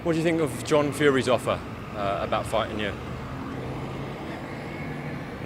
What do you think of John Fury's offer about fighting you?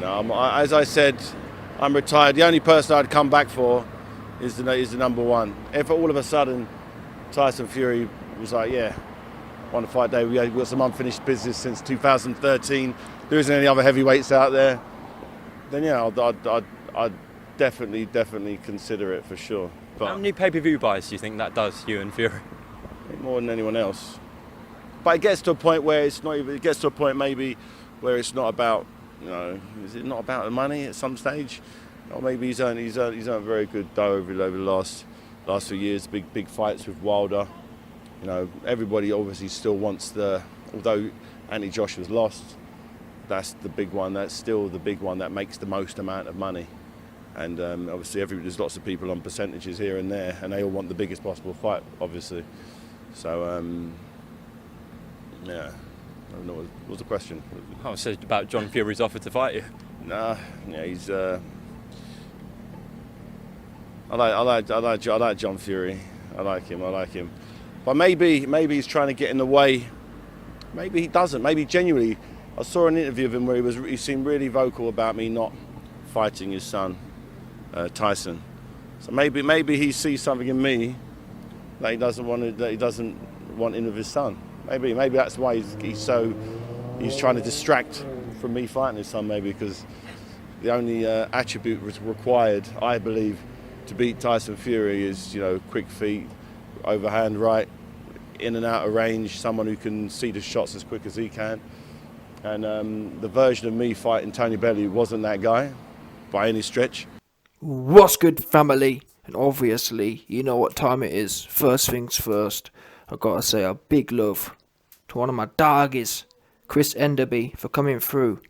No, as I said, I'm retired. The only person I'd come back for is the number one. If all of a sudden Tyson Fury was like, yeah, want to fight Dave, we've got some unfinished business since 2013, there isn't any other heavyweights out there, then yeah, I'd definitely consider it for sure. But how many pay-per-view buys do you think that does, you and Fury? More than anyone else. But it gets to a point where it's not even, it gets to a point maybe where it's not about, you know, is it not about the money at some stage? Or maybe he's earned very good dough over the last few years, big fights with Wilder. You know, everybody obviously still wants although Anthony Joshua's lost, that's the big one, that's still the big one that makes the most amount of money. And obviously there's lots of people on percentages here and there, and they all want the biggest possible fight, obviously. So, yeah, I don't know, what was the question? I said about John Fury's offer to fight you. Nah, yeah, he's. I like John Fury. I like him. But maybe he's trying to get in the way. Maybe he doesn't. Maybe genuinely. I saw an interview of him where he seemed really vocal about me not fighting his son, Tyson. So maybe he sees something in me that he doesn't want in with his son. Maybe that's why he's trying to distract from me fighting his son. Maybe because the only attribute required, I believe, to beat Tyson Fury is, you know, quick feet, overhand right, in and out of range, someone who can see the shots as quick as he can. And the version of me fighting Tony Bellew wasn't that guy by any stretch. What's good, family? And obviously, you know what time it is. First things first, I gotta say a big love to one of my doggies, Chris Enderby, for coming through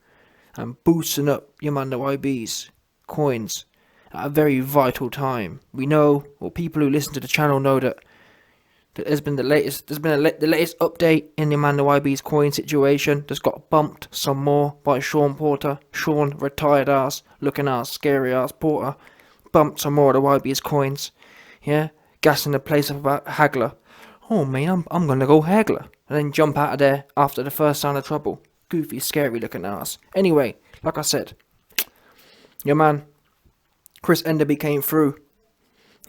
and boosting up your man the YB's coins at a very vital time. We know, or people who listen to the channel know that there's been the latest update in the Amanda YB's coin situation. That's got bumped some more by Sean Porter. Sean, retired ass, looking ass, scary ass Porter, bumped some more of the YB's coins. Yeah, gassing the place up about Hagler. Oh man, I'm gonna go Hagler, and then jump out of there after the first sign of trouble. Goofy, scary looking ass. Anyway, like I said, your man Chris Enderby came through,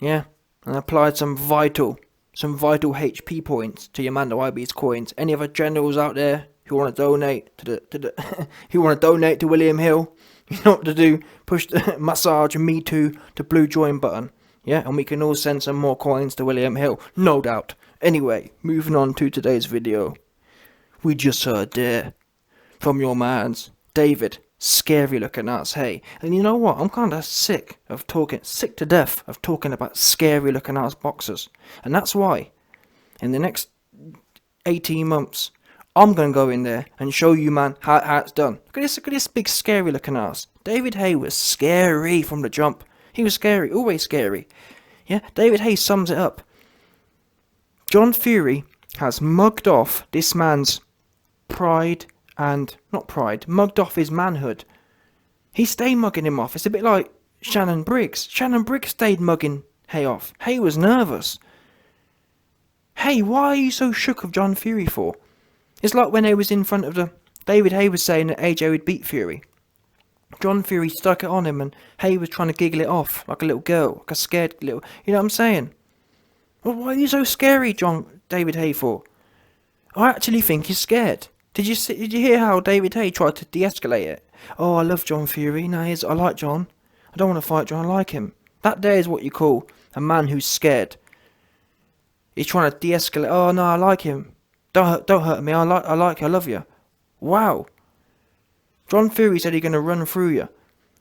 yeah, and applied some vital HP points to your man the YB's coins. Any other generals out there who want to donate who want to donate to William Hill, you know what to do. Push the massage me too to blue join button, yeah, and we can all send some more coins to William Hill, no doubt. Anyway, moving on to today's video. We just heard there from your man's David, scary looking ass Haye. And you know what? I'm kind of sick to death of talking about scary looking ass boxers. And that's why, in the next 18 months, I'm going to go in there and show you, man, how it's done. Look at this big scary looking ass. David Haye was scary from the jump. He was scary, always scary. Yeah, David Haye sums it up. John Fury has mugged off this man's mugged off his manhood. He stayed mugging him off. It's a bit like Shannon Briggs. Shannon Briggs stayed mugging Haye off. Haye was nervous. Hey, why are you so shook of John Fury for? It's like when he was in front of David Haye was saying that AJ would beat Fury. John Fury stuck it on him and Haye was trying to giggle it off like a little girl, like a scared little... You know what I'm saying? Well, why are you so scary, David Haye for? I actually think he's scared. Did you hear how David Haye tried to de-escalate it? Oh, I love John Fury. No, I like John. I don't want to fight John. I like him. That there is what you call a man who's scared. He's trying to de-escalate. Oh no, I like him. Don't hurt me. I love you. Wow. John Fury said he's going to run through you,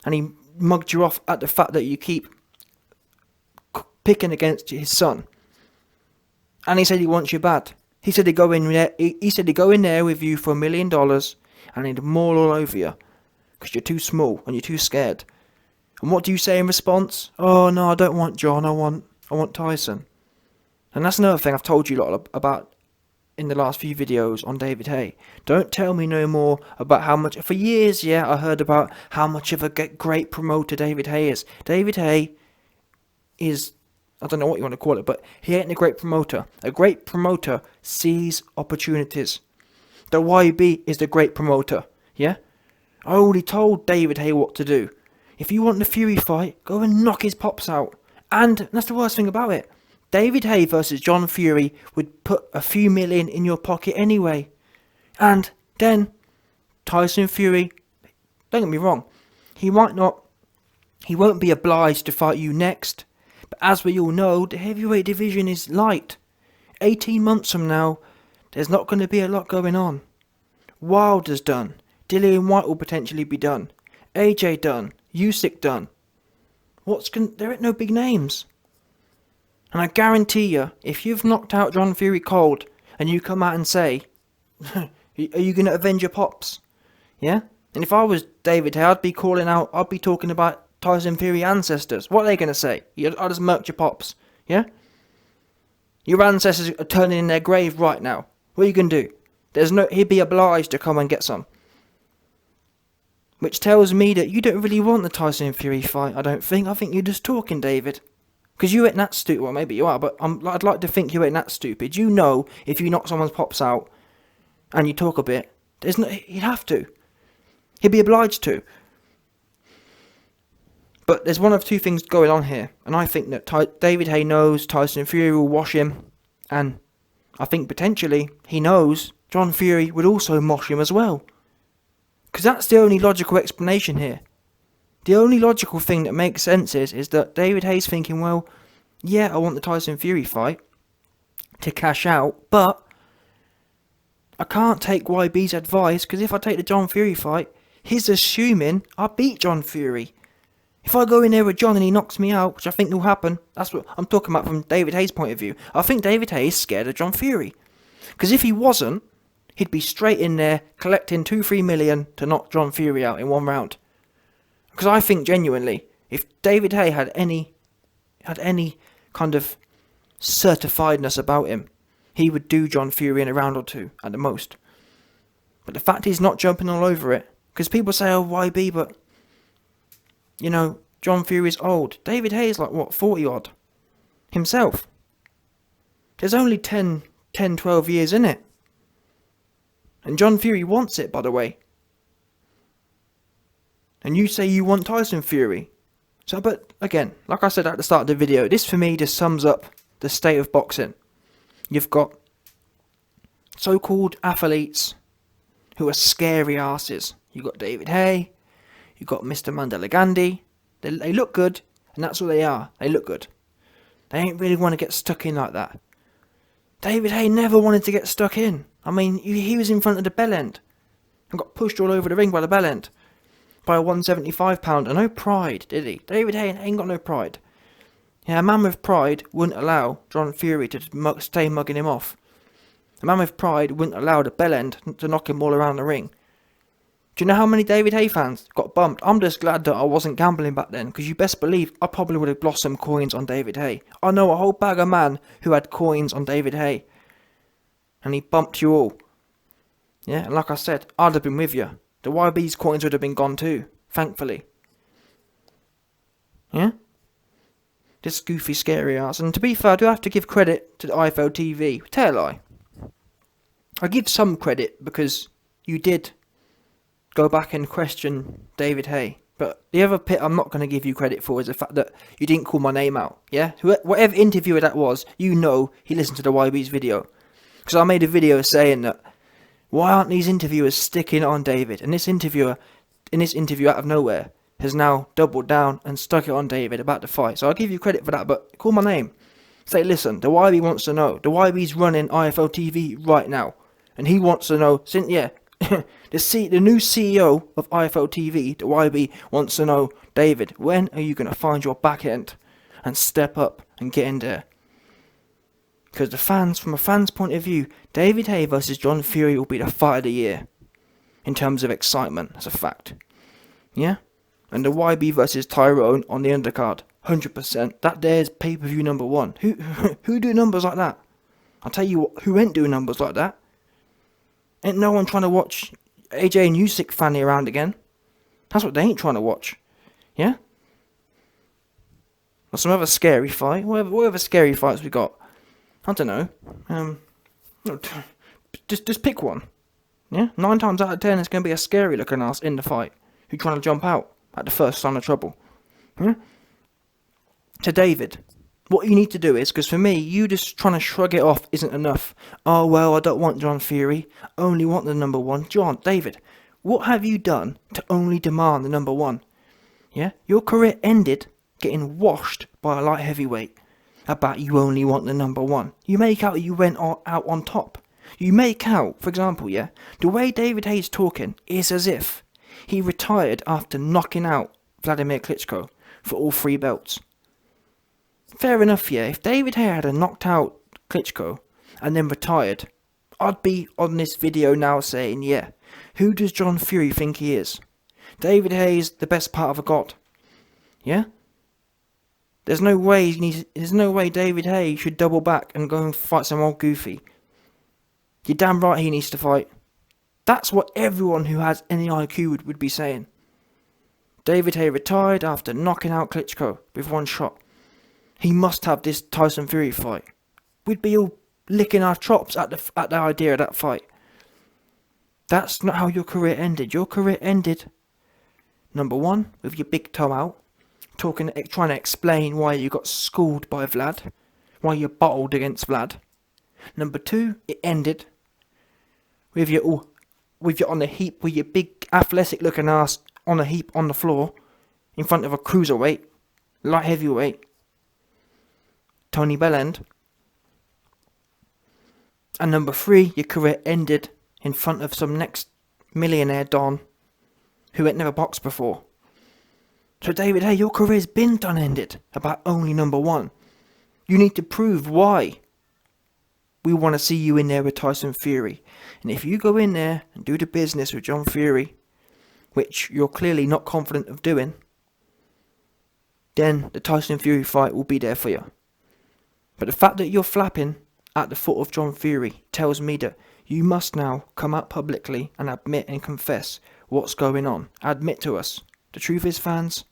and he mugged you off at the fact that you keep picking against his son. And he said he wants you bad. He said he'd go in there. He said he'd go in there with you for $1 million, and he'd maul all over you because you're too small and you're too scared. And what do you say in response? Oh no, I don't want John. I want Tyson. And that's another thing I've told you a lot about in the last few videos on David Haye. Don't tell me no more about how much... For years, yeah, I heard about how much of a great promoter David Haye is. David Haye is I don't know what you want to call it, but he ain't a great promoter. A great promoter sees opportunities. The YB is the great promoter, yeah? I already told David Haye what to do. If you want the Fury fight, go and knock his pops out. And that's the worst thing about it. David Haye versus John Fury would put a few million in your pocket anyway. And then Tyson Fury, don't get me wrong, he won't be obliged to fight you next. But as we all know, the heavyweight division is light. 18 months from now, there's not going to be a lot going on. Wilder's done. Dillian White will potentially be done. AJ done. Usyk done. There ain't no big names. And I guarantee you, if you've knocked out John Fury cold, and you come out and say, are you going to avenge your pops? Yeah? And if I was David Haye, I'd be talking about Tyson Fury ancestors. What are they going to say? I just murked your pops. Yeah? Your ancestors are turning in their grave right now. What are you going to do? He'd be obliged to come and get some. Which tells me that you don't really want the Tyson Fury fight, I don't think. I think you're just talking, David. Because you ain't that stupid. Well, maybe you are, but I'd like to think you ain't that stupid. You know, if you knock someone's pops out and you talk a bit, he'd have to. He'd be obliged to. But there's one of two things going on here. And I think that David Haye knows Tyson Fury will wash him. And I think potentially he knows John Fury would also mosh him as well. Because that's the only logical explanation here. The only logical thing that makes sense is that David Haye's thinking, well, yeah, I want the Tyson Fury fight to cash out, but I can't take YB's advice, because if I take the John Fury fight, he's assuming I beat John Fury. If I go in there with John and he knocks me out, which I think will happen, that's what I'm talking about from David Haye's point of view. I think David Haye is scared of John Fury. Because if he wasn't, he'd be straight in there collecting 2-3 million to knock John Fury out in one round. Because I think genuinely, if David Haye had any kind of certifiedness about him, he would do John Fury in a round or two at the most. But the fact he's not jumping all over it, because people say, oh, YB, but you know, John Fury's old. David Haye is like, what, 40 odd himself. There's only 10, 12 years in it. And John Fury wants it, by the way. And you say you want Tyson Fury. So, but again, like I said at the start of the video, this for me just sums up the state of boxing. You've got so-called athletes who are scary asses. You've got David Haye. You've got Mr. Mandela Gandhi. They look good, and that's what they are. They look good. They ain't really want to get stuck in like that. David Haye never wanted to get stuck in. I mean, he was in front of the bell end and got pushed all over the ring by the bell end by a 175-pounder. No pride, did he? David Haye ain't got no pride. Yeah, a man with pride wouldn't allow John Fury to stay mugging him off. A man with pride wouldn't allow the bell end to knock him all around the ring. Do you know how many David Haye fans got bumped? I'm just glad that I wasn't gambling back then, because you best believe I probably would have lost some coins on David Haye. I know a whole bag of man who had coins on David Haye. And he bumped you all. Yeah, and like I said, I'd have been with you. The YB's coins would have been gone too, thankfully. Yeah? This goofy, scary ass. And to be fair, I do have to give credit to the IFL TV. Tell a lie. I give some credit because you did go back and question David Haye. But the other bit I'm not going to give you credit for is the fact that you didn't call my name out. Yeah? Whatever interviewer that was, you know he listened to the YB's video. Because I made a video saying that, why aren't these interviewers sticking on David? And this interviewer, in this interview out of nowhere, has now doubled down and stuck it on David about the fight. So I'll give you credit for that, but call my name. Say, listen, the YB wants to know. The YB's running IFL TV right now. And he wants to know, the new CEO of IFL TV, the YB, wants to know, David, when are you going to find your back end and step up and get in there? Because from a fan's point of view, David Haye versus John Fury will be the fight of the year. In terms of excitement, that's a fact. Yeah? And the YB versus Tyrone on the undercard, 100%. That there's pay-per-view number one. Who do numbers like that? I'll tell you what, who ain't doing numbers like that? Ain't no one trying to watch AJ and Usyk fanny around again. That's what they ain't trying to watch. Yeah? Or some other scary fight. Whatever scary fights we got. I don't know. No, just pick one. Yeah? 9 times out of 10 it's going to be a scary looking ass in the fight who's trying to jump out at the first sign of trouble. Yeah? To David, what you need to do is, because for me, you just trying to shrug it off isn't enough. Oh, well, I don't want John Fury. I only want the number one. David, what have you done to only demand the number one? Yeah? Your career ended getting washed by a light heavyweight about you only want the number one. You make out you went out on top. You make out, for example, yeah, the way David Haye's talking is as if he retired after knocking out Vladimir Klitschko for all 3 belts. Fair enough, yeah, if David Haye had knocked out Klitschko and then retired, I'd be on this video now saying, yeah, who does John Fury think he is? David Haye's the best part of a god. Yeah? There's no way David Haye should double back and go and fight some old goofy. You're damn right he needs to fight. That's what everyone who has any IQ would be saying. David Haye retired after knocking out Klitschko with 1 shot. He must have this Tyson Fury fight. We'd be all licking our chops at the idea of that fight. That's not how your career ended. Your career ended, number 1, with your big toe out, trying to explain why you got schooled by Vlad, why you bottled against Vlad. Number 2, it ended with you on a heap, with your big athletic looking ass on a heap on the floor in front of a cruiserweight, light heavyweight, Tony Bellend. And number 3, your career ended in front of some next millionaire Don who had never boxed before. So David Haye, your career's been done ended about only number 1. You need to prove why we want to see you in there with Tyson Fury. And if you go in there and do the business with John Fury, which you're clearly not confident of doing, then the Tyson Fury fight will be there for you. But the fact that you're flapping at the foot of John Fury tells me that you must now come out publicly and admit and confess what's going on. Admit to us. The truth is, fans,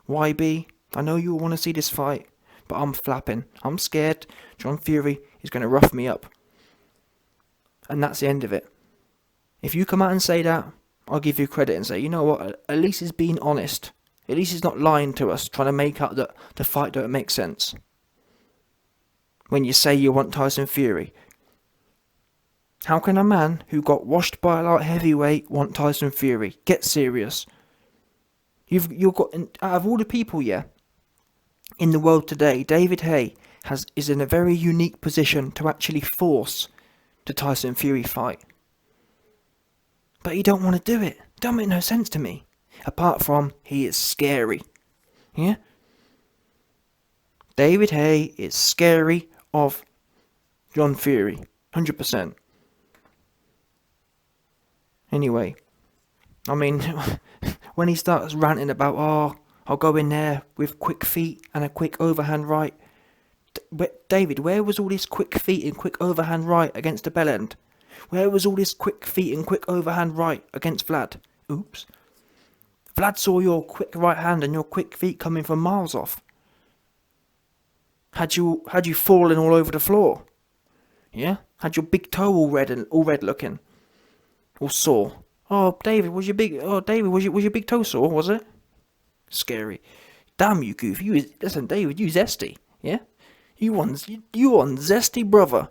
YB, I know you all want to see this fight, but I'm flapping. I'm scared John Fury is going to rough me up. And that's the end of it. If you come out and say that, I'll give you credit and say, you know what, at least he's being honest. At least he's not lying to us, trying to make out that the fight don't make sense. When you say you want Tyson Fury, how can a man who got washed by a light heavyweight want Tyson Fury? Get serious. You've got, out of all the people, yeah, in the world today, David Haye is in a very unique position to actually force the Tyson Fury fight. But he don't want to do it. Don't make no sense to me. Apart from he is scary. Yeah? David Haye is scary of John Fury. 100%. Anyway, I mean, when he starts ranting about, oh, I'll go in there with quick feet and a quick overhand right. David, where was all this quick feet and quick overhand right against the bell end? Where was all this quick feet and quick overhand right against Vlad? Oops. Vlad saw your quick right hand and your quick feet coming from miles off. Had you fallen all over the floor? Yeah? Had your big toe all red looking? All sore? Oh, David, was your big big toe sore, was it? Scary. Damn you, goofy. Listen, David, you zesty, yeah? You one zesty brother.